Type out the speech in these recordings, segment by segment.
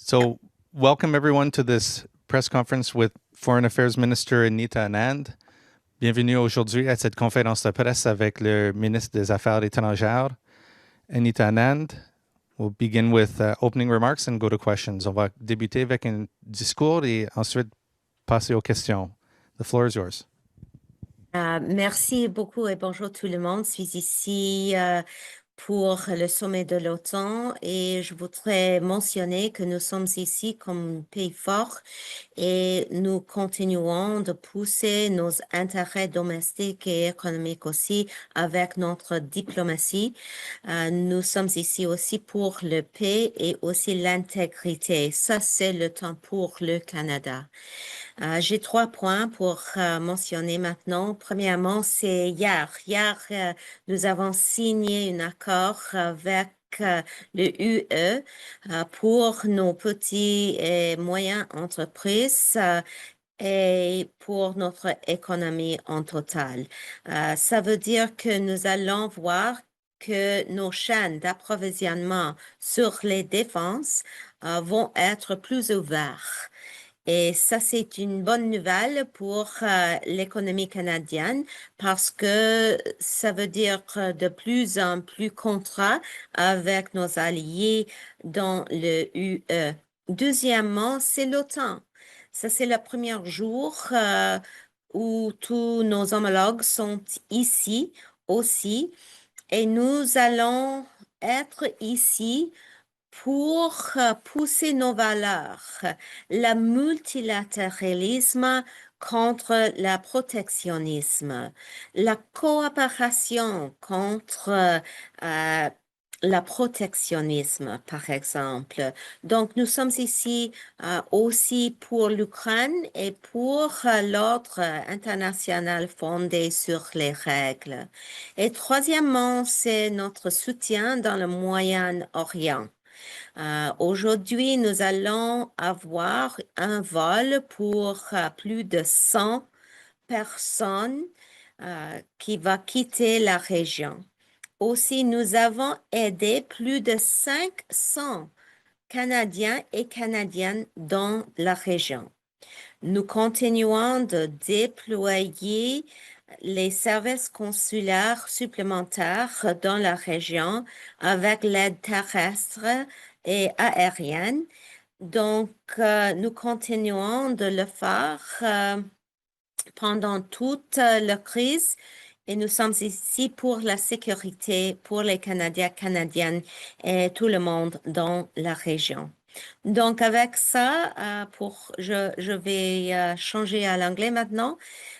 So, welcome everyone to this press conference with Foreign Affairs Minister Anita Anand. Bienvenue aujourd'hui à cette conférence de presse avec le ministre des Affaires étrangères, Anita Anand. We'll begin with opening remarks and go to questions. On va débuter avec un discours et ensuite passer aux questions. The floor is yours. Merci beaucoup et bonjour tout le monde. Je suis ici pour le sommet de l'OTAN et je voudrais mentionner que nous sommes ici comme pays fort et nous continuons de pousser nos intérêts domestiques et économiques aussi avec notre diplomatie. Nous sommes ici aussi pour le paix et aussi l'intégrité. Ça, c'est le temps pour le Canada. J'ai 3 points pour mentionner maintenant. Premièrement, c'est hier. Hier, nous avons signé un accord avec le UE pour nos petits et moyennes entreprises et pour notre économie en total. Ça veut dire que nous allons voir que nos chaînes d'approvisionnement sur les défenses vont être plus ouvertes. Et ça, c'est une bonne nouvelle pour l'économie canadienne parce que ça veut dire de plus en plus contrats avec nos alliés dans le UE. Deuxièmement, c'est l'OTAN. Ça, c'est le premier jour où tous nos homologues sont ici aussi. Et nous allons être ici pour pousser nos valeurs, le multilatéralisme contre le protectionnisme, la coopération contre le protectionnisme, par exemple. Donc, nous sommes ici aussi pour l'Ukraine et pour l'ordre international fondé sur les règles. Et troisièmement, c'est notre soutien dans le Moyen-Orient. Aujourd'hui, nous allons avoir un vol pour plus de 100 personnes qui va quitter la région. Aussi, nous avons aidé plus de 500 Canadiens et Canadiennes dans la région. Nous continuons de déployer les services consulaires supplémentaires dans la région avec l'aide terrestre et aérienne. Donc, nous continuons de le faire pendant toute la crise et nous sommes ici pour la sécurité pour les Canadiens, Canadiennes et tout le monde dans la région. Donc, avec ça, je vais changer à l'anglais maintenant.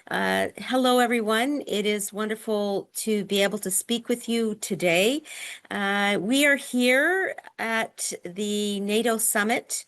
Hello, everyone. It is wonderful to be able to speak with you today. We are here at the NATO Summit,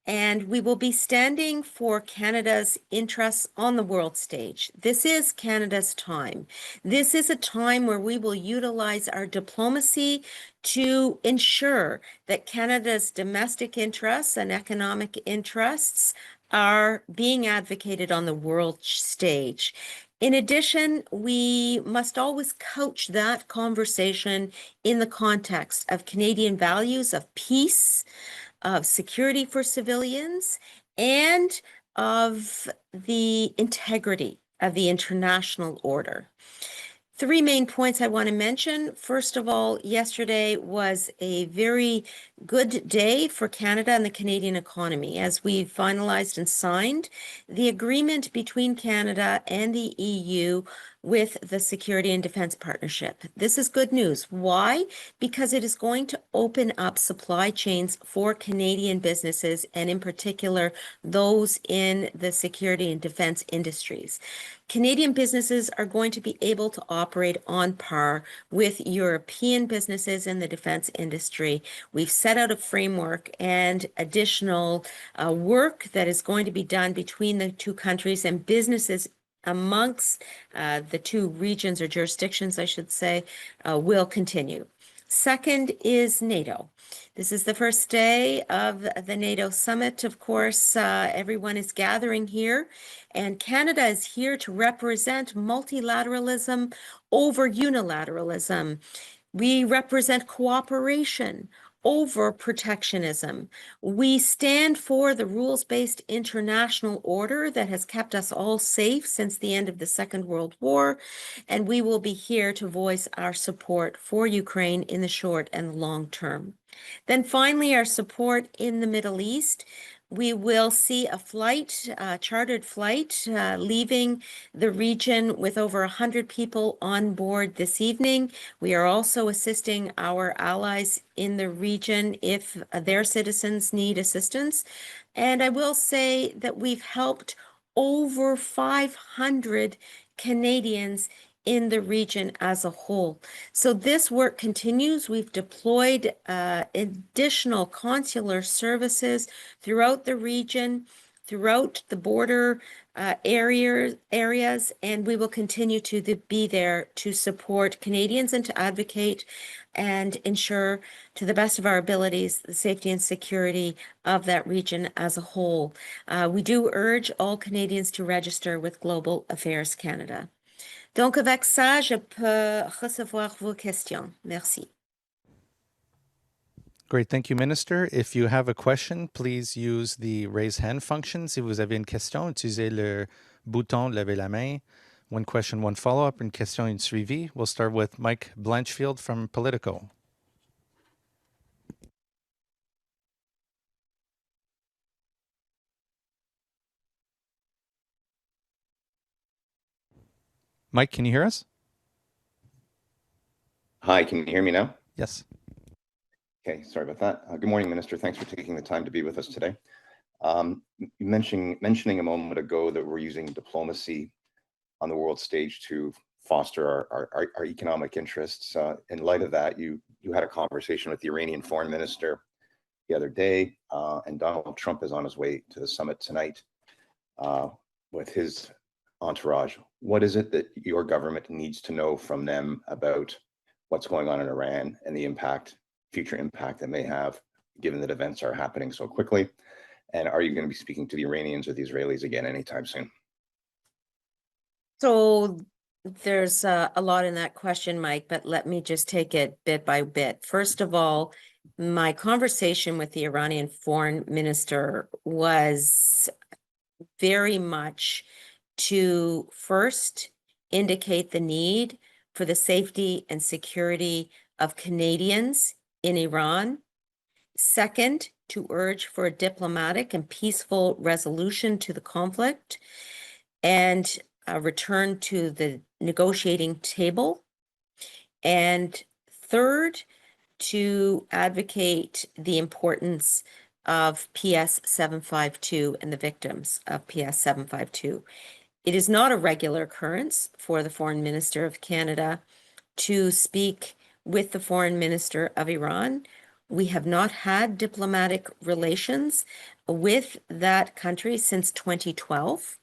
and we will be standing for Canada's interests on the world stage. This is Canada's time. This is a time where we will utilize our diplomacy to ensure that Canada's domestic interests and economic interests are being advocated on the world stage. In addition, we must always couch that conversation in the context of Canadian values of peace, of security for civilians, and of the integrity of the international order. 3 main points I want to mention. First of all, yesterday was a very good day for Canada and the Canadian economy as we finalized and signed the agreement between Canada and the EU with the Security and Defense Partnership. This is good news. Why? Because it is going to open up supply chains for Canadian businesses and in particular those in the security and defense industries. Canadian businesses are going to be able to operate on par with European businesses in the defense industry. We've set out a framework and additional work that is going to be done between the 2 countries and businesses amongst the 2 regions or jurisdictions, I should say, will continue. Second is NATO. This is the first day of the NATO Summit. Of course, everyone is gathering here, and Canada is here to represent multilateralism over unilateralism. We represent cooperation over protectionism. We stand for the rules-based international order that has kept us all safe since the end of the Second World War, and we will be here to voice our support for Ukraine in the short and long term. Then finally, our support in the Middle East. We will see a flight, chartered flight, leaving the region with over 100 people on board this evening. We are also assisting our allies in the region if their citizens need assistance. And I will say that we've helped over 500 Canadians in the region as a whole. So this work continues. We've deployed additional consular services throughout the region, throughout the border areas, and we will continue to be there to support Canadians and to advocate and ensure to the best of our abilities the safety and security of that region as a whole. We do urge all Canadians to register with Global Affairs Canada. Donc, avec ça, je peux recevoir vos questions. Merci. Great. Thank you, Minister. If you have a question, please use the raise hand function. Si vous avez une question, utilisez le bouton lever la main. One question, one follow-up. Une question, une suivi. We'll start with Mike Blanchfield from Politico. Mike, can you hear us? Hi, can you hear me now? Yes. Okay, sorry about that. Good morning, Minister. Thanks for taking the time to be with us today. Mentioning a moment ago that we're using diplomacy on the world stage to foster our economic interests. In light of that, you had a conversation with the Iranian foreign minister the other day, and Donald Trump is on his way to the summit tonight with his entourage. What is it that your government needs to know from them about what's going on in Iran and the future impact that may have, given that events are happening so quickly? And are you going to be speaking to the Iranians or the Israelis again anytime soon? So there's a lot in that question, Mike, but let me just take it bit by bit. First of all, my conversation with the Iranian foreign minister was very much to first indicate the need for the safety and security of Canadians in Iran. Second, to urge for a diplomatic and peaceful resolution to the conflict and a return to the negotiating table. And third, to advocate the importance of PS 752 and the victims of PS 752. It is not a regular occurrence for the Foreign Minister of Canada to speak with the Foreign Minister of Iran. We have not had diplomatic relations with that country since 2012,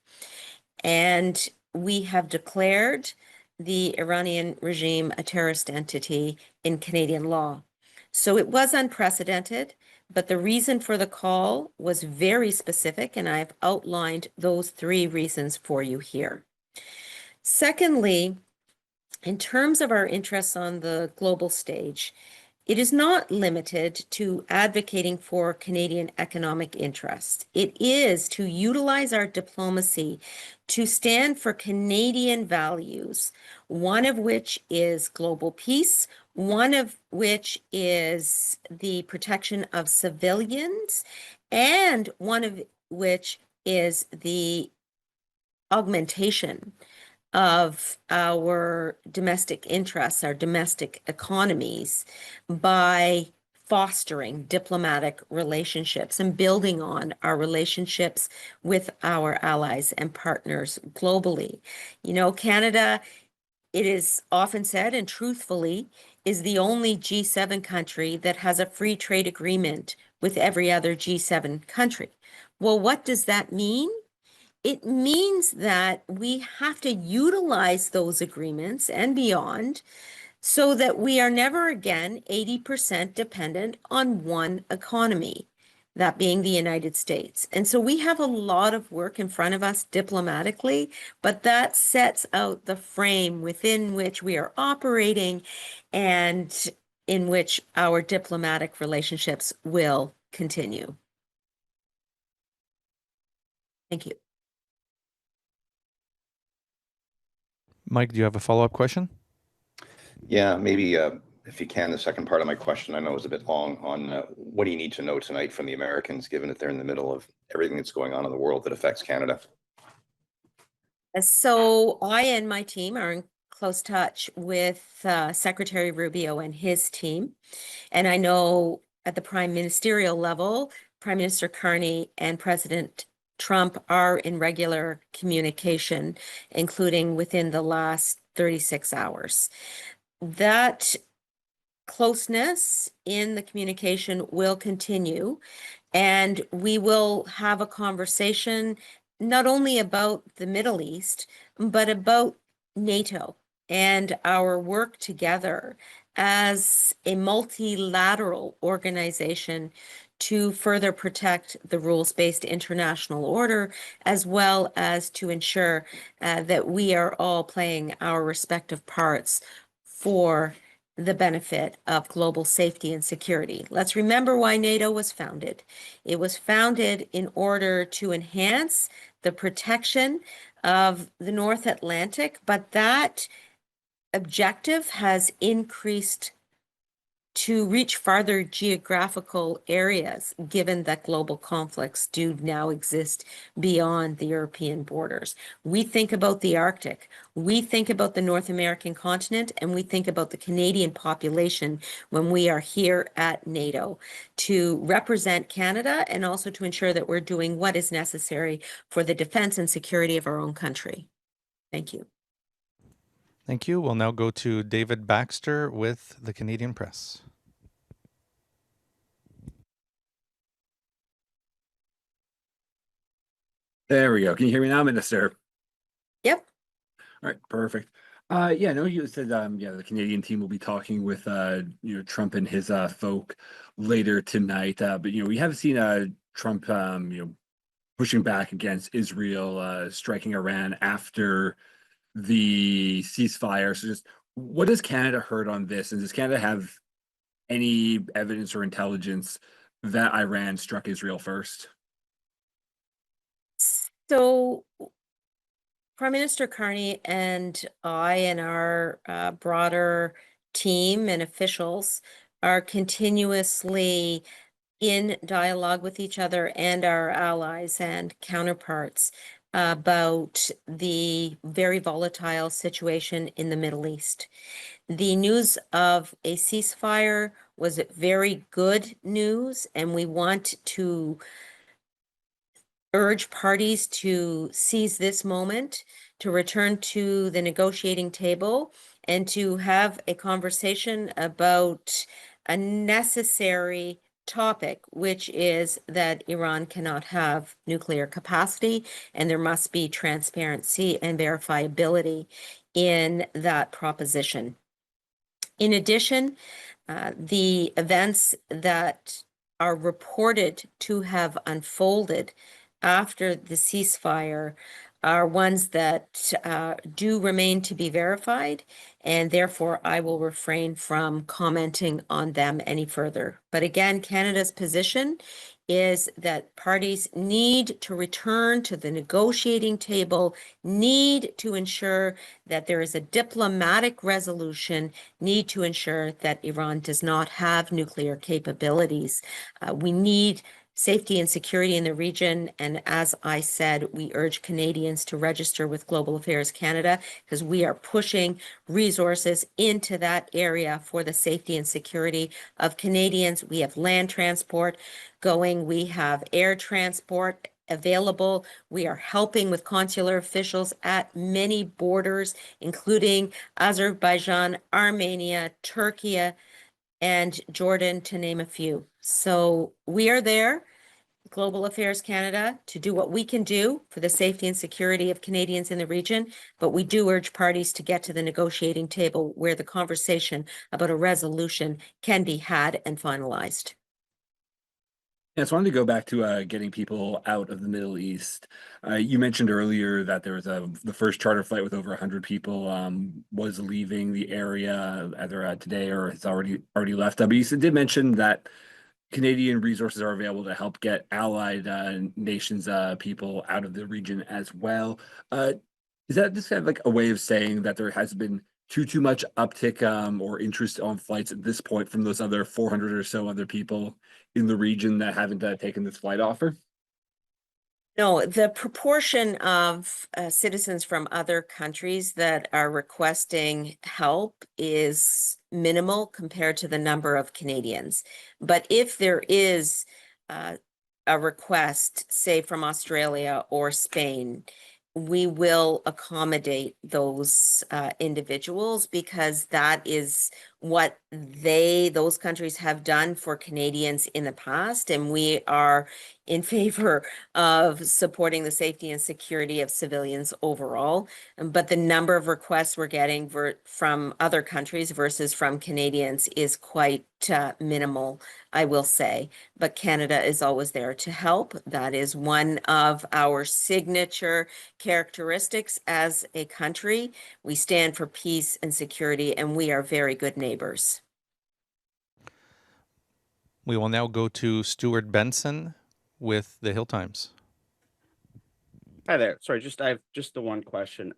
and we have declared the Iranian regime a terrorist entity in Canadian law. So it was unprecedented, but the reason for the call was very specific, and I've outlined those three reasons for you here. Secondly, in terms of our interests on the global stage, it is not limited to advocating for Canadian economic interests. It is to utilize our diplomacy to stand for Canadian values, one of which is global peace, one of which is the protection of civilians, and one of which is the augmentation of our domestic interests, our domestic economies, by fostering diplomatic relationships and building on our relationships with our allies and partners globally. You know, Canada, it is often said, and truthfully, is the only G7 country that has a free trade agreement with every other G7 country. Well, what does that mean? It means that we have to utilize those agreements and beyond so that we are never again 80% dependent on one economy, that being the United States. And so we have a lot of work in front of us diplomatically, but that sets out the frame within which we are operating. And in which our diplomatic relationships will continue. Thank you. Mike, do you have a follow-up question? Yeah, maybe if you can, the second part of my question, I know it was a bit long, on what do you need to know tonight from the Americans, given that they're in the middle of everything that's going on in the world that affects Canada? So I and my team are in close touch with Secretary Rubio and his team. And I know at the prime ministerial level, Prime Minister Carney and President Trump are in regular communication, including within the last 36 hours. That closeness in the communication will continue, and we will have a conversation not only about the Middle East, but about NATO and our work together as a multilateral organization to further protect the rules-based international order, as well as to ensure that we are all playing our respective parts for the benefit of global safety and security. Let's remember why NATO was founded. It was founded in order to enhance the protection of the North Atlantic, but that objective has increased to reach farther geographical areas, given that global conflicts do now exist beyond the European borders. We think about the Arctic, we think about the North American continent, and we think about the Canadian population when we are here at NATO to represent Canada and also to ensure that we're doing what is necessary for the defense and security of our own country. Thank you. Thank you. We'll now go to David Baxter with the Canadian Press. There we go. Can you hear me now, Minister? Yep. All right, perfect. Yeah, no, you said the Canadian team will be talking with Trump and his folk later tonight. But we have seen Trump pushing back against Israel striking Iran after the ceasefire. So just what has Canada heard on this? And does Canada have any evidence or intelligence that Iran struck Israel first? So Prime Minister Carney and I and our broader team and officials are continuously in dialogue with each other and our allies and counterparts about the very volatile situation in the Middle East. The news of a ceasefire was very good news, and we want to urge parties to seize this moment, to return to the negotiating table, and to have a conversation about a necessary topic, which is that Iran cannot have nuclear capacity, and there must be transparency and verifiability in that proposition. In addition, the events that are reported to have unfolded after the ceasefire are ones that do remain to be verified, and therefore I will refrain from commenting on them any further. But again, Canada's position is that parties need to return to the negotiating table, need to ensure that there is a diplomatic resolution, need to ensure that Iran does not have nuclear capabilities. We need safety and security in the region. And as I said, we urge Canadians to register with Global Affairs Canada because we are pushing resources into that area for the safety and security of Canadians. We have land transport going, we have air transport available. We are helping with consular officials at many borders, including Azerbaijan, Armenia, Turkey, and Jordan, to name a few. So we are there, Global Affairs Canada, to do what we can do for the safety and security of Canadians in the region, but we do urge parties to get to the negotiating table where the conversation about a resolution can be had and finalized. Yes, I wanted to go back to getting people out of the Middle East. You mentioned earlier that there was the first charter flight with over 100 people was leaving the area either today or it's already left. But you did mention that Canadian resources are available to help get allied nations people out of the region as well. Is that just kind of like a way of saying that there has been too much uptick or interest on flights at this point from those other 400 or so other people in the region that haven't taken this flight offer? No, the proportion of citizens from other countries that are requesting help is minimal compared to the number of Canadians. But if there is a request, say from Australia or Spain, we will accommodate those individuals because that is what those countries have done for Canadians in the past, and we are in favor of supporting the safety and security of civilians overall. But the number of requests we're getting from other countries versus from Canadians is quite minimal, I will say. But Canada is always there to help. That is one of our signature characteristics as a country. We stand for peace and security, and we are very good neighbors. We will now go to Stuart Benson with the Hill Times. Hi there. Sorry, I have just the one question.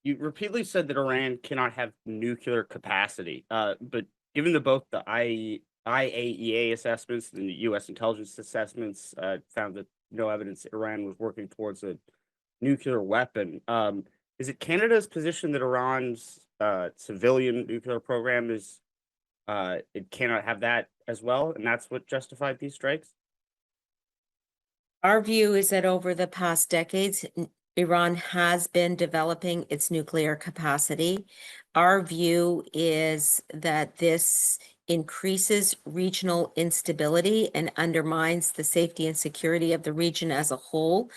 You repeatedly said that Iran cannot have nuclear capacity, but given both the IAEA assessments and the U.S. intelligence assessments found that no evidence that Iran was working towards a nuclear weapon, is it Canada's position that Iran's civilian nuclear program is it cannot have that as well, and that's what justified these strikes? Our view is that over the past decades, Iran has been developing its nuclear capacity. Our view is that this increases regional instability and undermines the safety and security of the region as a whole.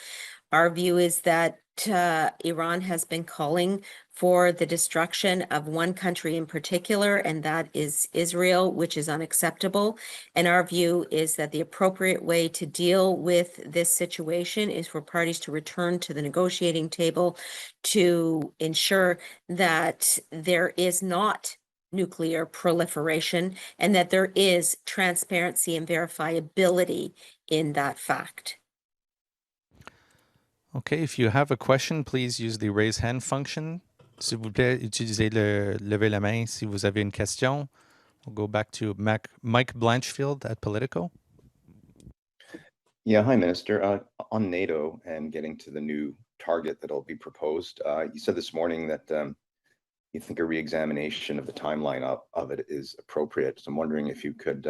Our view is that Iran has been calling for the destruction of one country in particular, and that is Israel, which is unacceptable. And our view is that the appropriate way to deal with this situation is for parties to return to the negotiating table to ensure that there is not nuclear proliferation and that there is transparency and verifiability in that fact. Okay, if you have a question, please use the raise hand function. S'il vous plaît, utilisez le lever la main si vous avez une question. We'll go back to Mike Blanchfield at Politico. Yeah, hi, Minister. On NATO and getting to the new target that'll be proposed, you said this morning that you think a re-examination of the timeline of it is appropriate. So I'm wondering if you could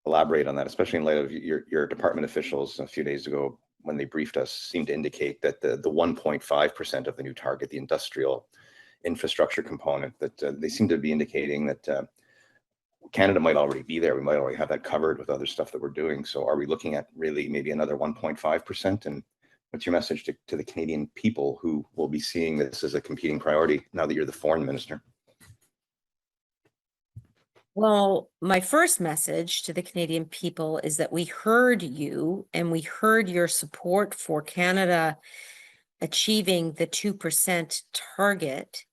elaborate on that, especially in light of your department officials a few days ago when they briefed us seemed to indicate that the 1.5% of the new target, the industrial infrastructure component, that they seem to be indicating that Canada might already be there. We might already have that covered with other stuff that we're doing. So are we looking at really maybe another 1.5%? And what's your message to the Canadian people who will be seeing this as a competing priority now that you're the foreign minister? Well, my first message to the Canadian people is that we heard you and we heard your support for Canada achieving the 2% target.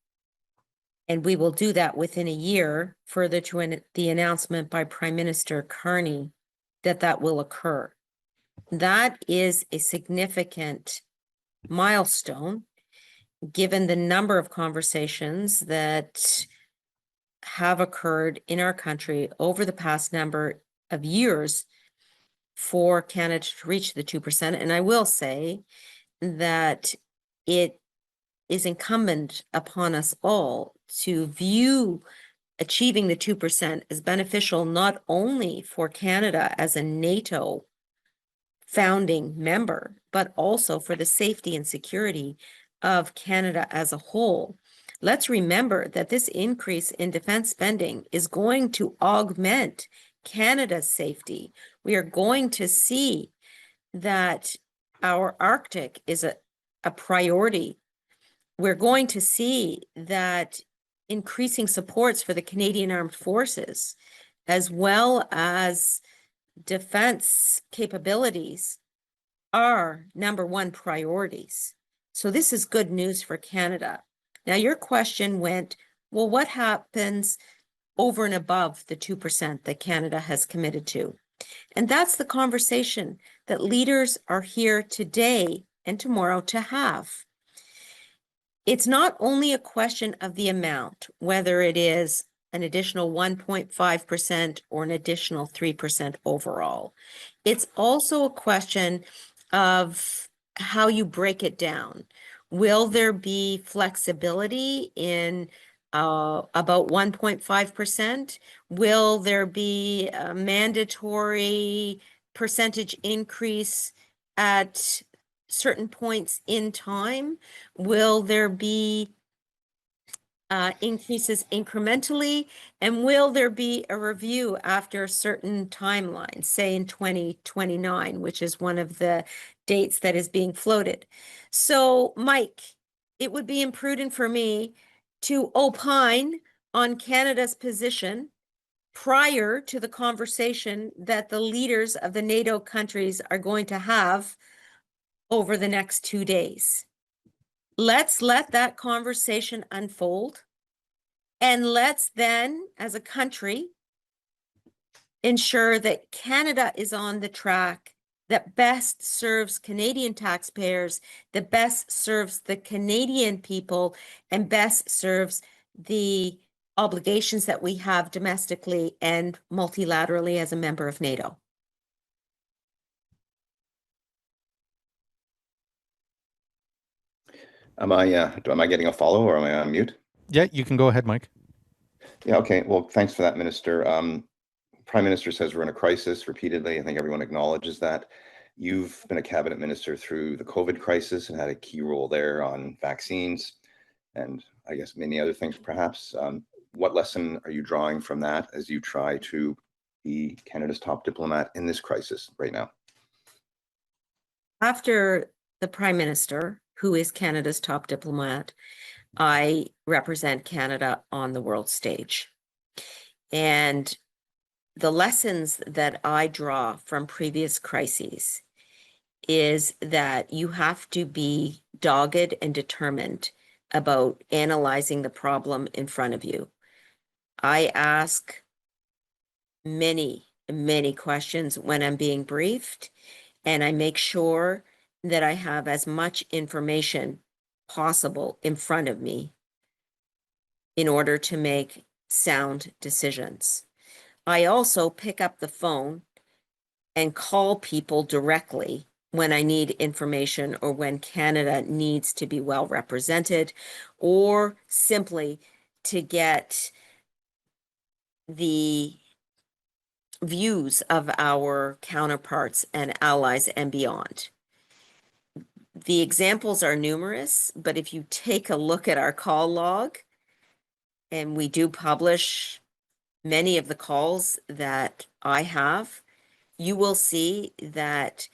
And we will do that within a year, further to the announcement by Prime Minister Carney that will occur. That is a significant milestone, given the number of conversations that have occurred in our country over the past number of years for Canada to reach the 2%. And I will say that it is incumbent upon us all to view achieving the 2% as beneficial not only for Canada as a NATO founding member, but also for the safety and security of Canada as a whole. Let's remember that this increase in defense spending is going to augment Canada's safety. We are going to see that our Arctic is a priority. We're going to see that increasing supports for the Canadian Armed Forces, as well as defense capabilities are #1 priorities. So this is good news for Canada. Now, your question went, well, what happens over and above the 2% that Canada has committed to? And that's the conversation that leaders are here today and tomorrow to have. It's not only a question of the amount, whether it is an additional 1.5% or an additional 3% overall. It's also a question of how you break it down. Will there be flexibility in about 1.5%? Will there be a mandatory percentage increase at certain points in time? Will there be increases incrementally? And will there be a review after a certain timeline, say in 2029, which is one of the dates that is being floated? So, Mike, it would be imprudent for me to opine on Canada's position prior to the conversation that the leaders of the NATO countries are going to have over the next 2 days. Let's let that conversation unfold. And let's then, as a country, ensure that Canada is on the track that best serves Canadian taxpayers, that best serves the Canadian people, and best serves the obligations that we have domestically and multilaterally as a member of NATO. Am I getting a follow or am I on mute? Yeah, you can go ahead, Mike. Yeah, okay. Well, thanks for that, Minister. Prime Minister says we're in a crisis repeatedly. I think everyone acknowledges that. You've been a cabinet minister through the COVID crisis and had a key role there on vaccines and I guess many other things perhaps. What lesson are you drawing from that as you try to be Canada's top diplomat in this crisis right now? After the Prime Minister, who is Canada's top diplomat, I represent Canada on the world stage. And the lessons that I draw from previous crises is that you have to be dogged and determined about analyzing the problem in front of you. I ask many, many questions when I'm being briefed, and I make sure that I have as much information possible in front of me in order to make sound decisions. I also pick up the phone and call people directly when I need information or when Canada needs to be well represented, or simply to get the views of our counterparts and allies and beyond. The examples are numerous, but if you take a look at our call log, and we do publish many of the calls that I have, you will see that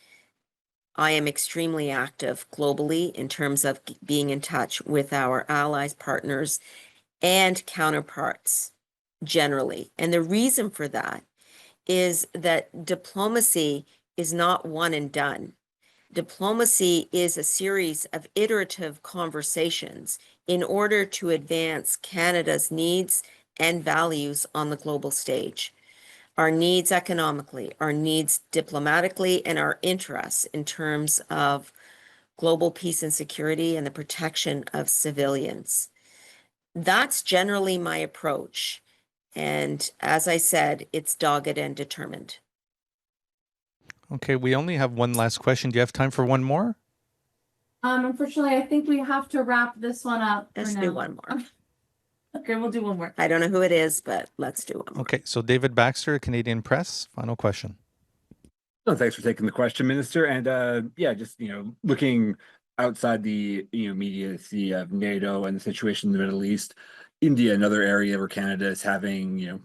I am extremely active globally in terms of being in touch with our allies, partners, and counterparts generally. And the reason for that is that diplomacy is not one and done. Diplomacy is a series of iterative conversations in order to advance Canada's needs and values on the global stage. Our needs economically, our needs diplomatically, and our interests in terms of global peace and security and the protection of civilians. That's generally my approach. And as I said, it's dogged and determined. Okay, we only have one last question. Do you have time for one more? Unfortunately, I think we have to wrap this one up. Let's do one more. Okay, we'll do one more. I don't know who it is, but let's do one more. Okay, so David Baxter, Canadian Press, final question. Oh, thanks for taking the question, Minister. And yeah, just looking outside the immediacy of NATO and the situation in the Middle East, India, another area where Canada is having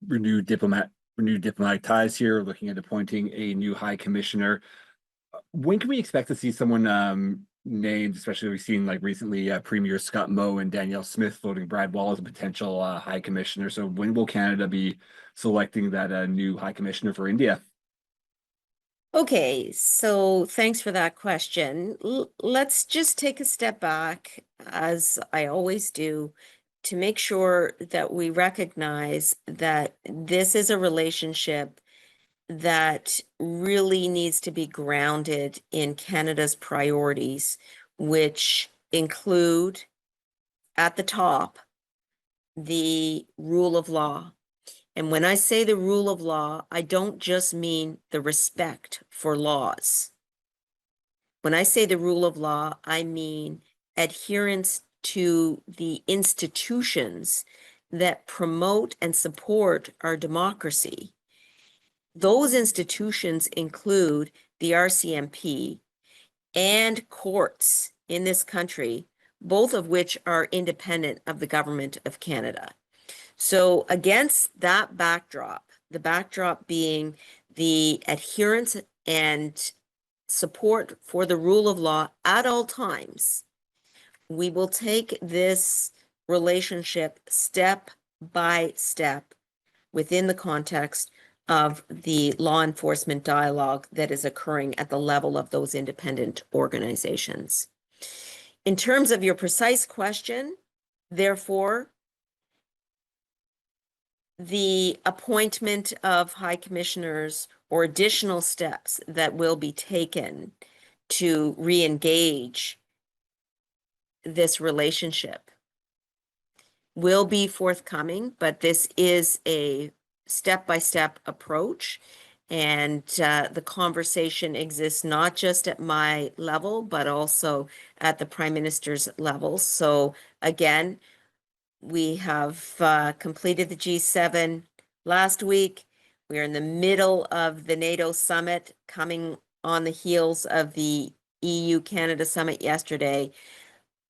renewed diplomatic ties here, looking at appointing a new high commissioner. When can we expect to see someone named, especially we've seen like recently Premier Scott Moe and Danielle Smith voting Brad Wall as a potential high commissioner. So when will Canada be selecting that new high commissioner for India? Okay, so thanks for that question. Let's just take a step back, as I always do, to make sure that we recognize that this is a relationship that really needs to be grounded in Canada's priorities, which include at the top the rule of law. And when I say the rule of law, I don't just mean the respect for laws. When I say the rule of law, I mean adherence to the institutions that promote and support our democracy. Those institutions include the RCMP and courts in this country, both of which are independent of the Government of Canada. So against that backdrop, the backdrop being the adherence and support for the rule of law at all times, we will take this relationship step by step within the context of the law enforcement dialogue that is occurring at the level of those independent organizations. In terms of your precise question, therefore, the appointment of high commissioners or additional steps that will be taken to re-engage this relationship will be forthcoming, but this is a step-by-step approach. And the conversation exists not just at my level, but also at the Prime Minister's level. So again, we have completed the G7 last week. We are in the middle of the NATO Summit, coming on the heels of the EU-Canada Summit yesterday.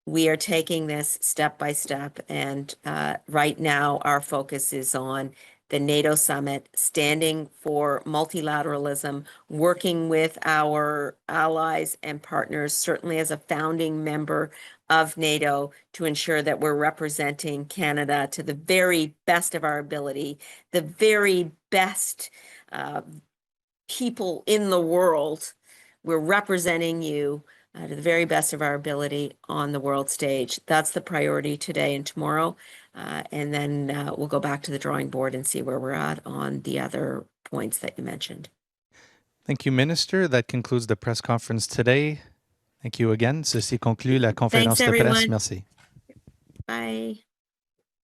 We are taking this step by step, and right now our focus is on the NATO Summit, standing for multilateralism, working with our allies and partners, certainly as a founding member of NATO, to ensure that we're representing Canada to the very best of our ability, the very best people in the world. We're representing you to the very best of our ability on the world stage. That's the priority today and tomorrow. And then we'll go back to the drawing board and see where we're at on the other points that you mentioned. Thank you, Minister. That concludes the press conference today. Thank you again. Ceci conclut la conférence de presse. everyone. Merci. Bye.